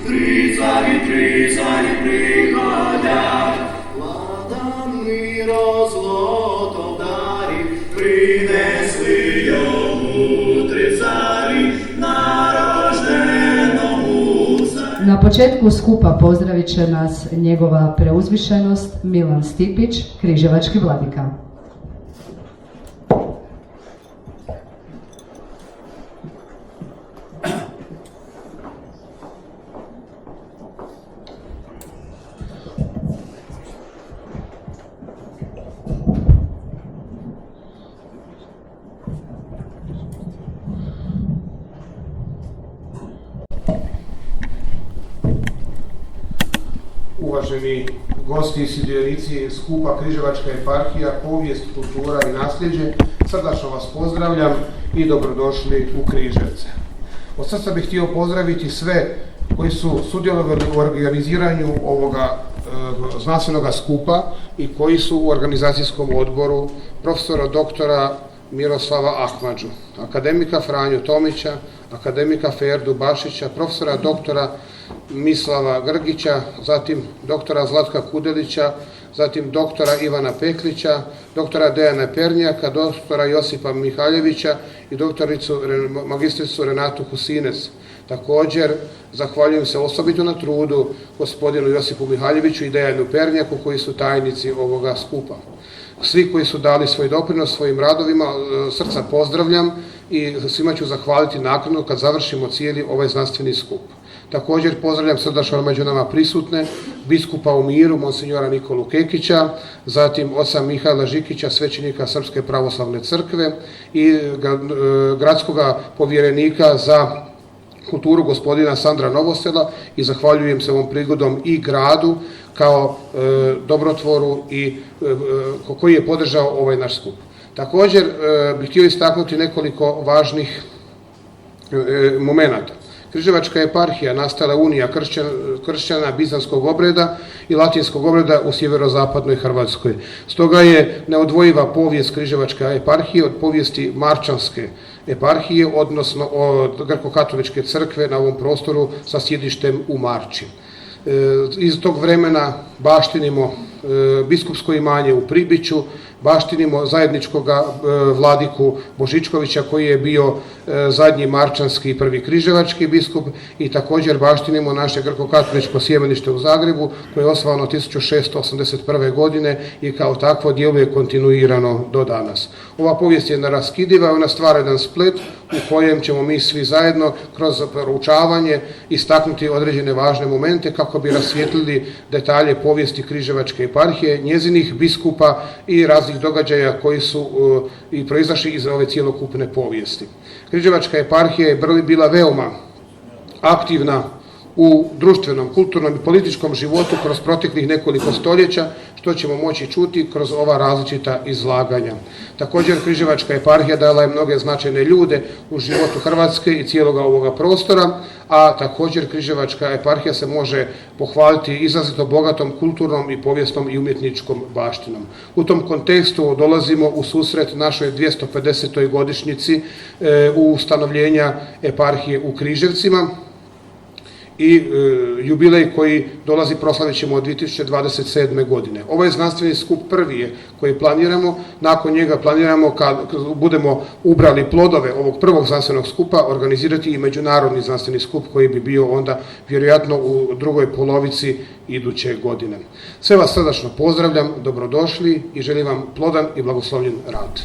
tri cari prihodят, vladan miro zlotov dari, prinesli ovu tri cari narođenomu cari. Na početku skupa pozdravit će nas njegova preuzvišenost Milan Stipić, križevački vladika. Uvaženi gosti i sudionici skupa Križevačka eparhija, povijest, kultura i nasljeđe, srdačno vas pozdravljam i dobrodošli u Križevce. Od srca bih htio pozdraviti sve koji su sudjelovali u organiziranju ovoga znanstvenoga skupa i koji su u organizacijskom odboru profesora doktora Miroslava Ahmadžu, akademika Franju Tomića, akademika Ferdu Bašića, profesora doktora Mislava Grgića, zatim doktora Zlatka Kudelića, zatim doktora Ivana Peklića, doktora Dejana Pernjaka, doktora Josipa Mihaljevića i magistricu Renatu Husinec. Također, zahvaljujem se osobito na trudu gospodinu Josipu Mihaljeviću i Dejanu Pernjaku koji su tajnici ovoga skupa. Svi koji su dali svoj doprinos svojim radovima, srca pozdravljam i svima ću zahvaliti naknadno kad završimo cijeli ovaj znanstveni skup. Također pozdravljam srdačno među nama prisutne biskupa u miru, monsinjora Nikolu Kekića, zatim oca Mihajla Žikića, svećenika Srpske pravoslavne crkve i gradskog povjerenika za kulturu gospodina Sandra Novosela i zahvaljujem se ovom prigodom i gradu kao dobrotvoru i koji je podržao ovaj naš skup. Također bih htio istaknuti nekoliko važnih momenata. Križevačka eparhija nastala unija kršćana bizanskog obreda i latinskog obreda u sjeverozapadnoj Hrvatskoj. Stoga je neodvojiva povijest Križevačke eparhije od povijesti Marčanske eparhije, odnosno od Grko-katoličke crkve na ovom prostoru sa sjedištem u Marči. Iz tog vremena baštinimo biskupsko imanje u Pribiću, baštinimo zajedničkog vladiku Božičkovića koji je bio zadnji marčanski i prvi križevački biskup i također baštinimo naše grko-katoličko sjemenište u Zagrebu koje je osnovano 1681. godine i kao takvo djeluje kontinuirano do danas. Ova povijest je neraskidiva, ona stvara jedan splet u kojem ćemo mi svi zajedno kroz proučavanje istaknuti određene važne momente kako bi rasvijetlili detalje povijesti Križevačke eparhije, njezinih biskupa i raznih događaja koji su i proizašli iz ove cjelokupne povijesti. Križevačka eparhija je bila veoma aktivna u društvenom, kulturnom i političkom životu kroz proteklih nekoliko stoljeća, što ćemo moći čuti kroz ova različita izlaganja. Također, Križevačka eparhija dala je mnoge značajne ljude u životu Hrvatske i cijeloga ovoga prostora, a također Križevačka eparhija se može pohvaliti izrazito bogatom kulturnom i povijesnom i umjetničkom baštinom. U tom kontekstu dolazimo u susret našoj 250. godišnjici ustanovljenja eparhije u Križevcima, i jubilej koji dolazi proslavit ćemo od 2027. godine. Ovaj znanstveni skup prvi je koji planiramo, nakon njega planiramo kad budemo ubrali plodove ovog prvog znanstvenog skupa organizirati i međunarodni znanstveni skup koji bi bio onda vjerojatno u drugoj polovici iduće godine. Sve vas srdačno pozdravljam, dobrodošli i želim vam plodan i blagoslovljen rad.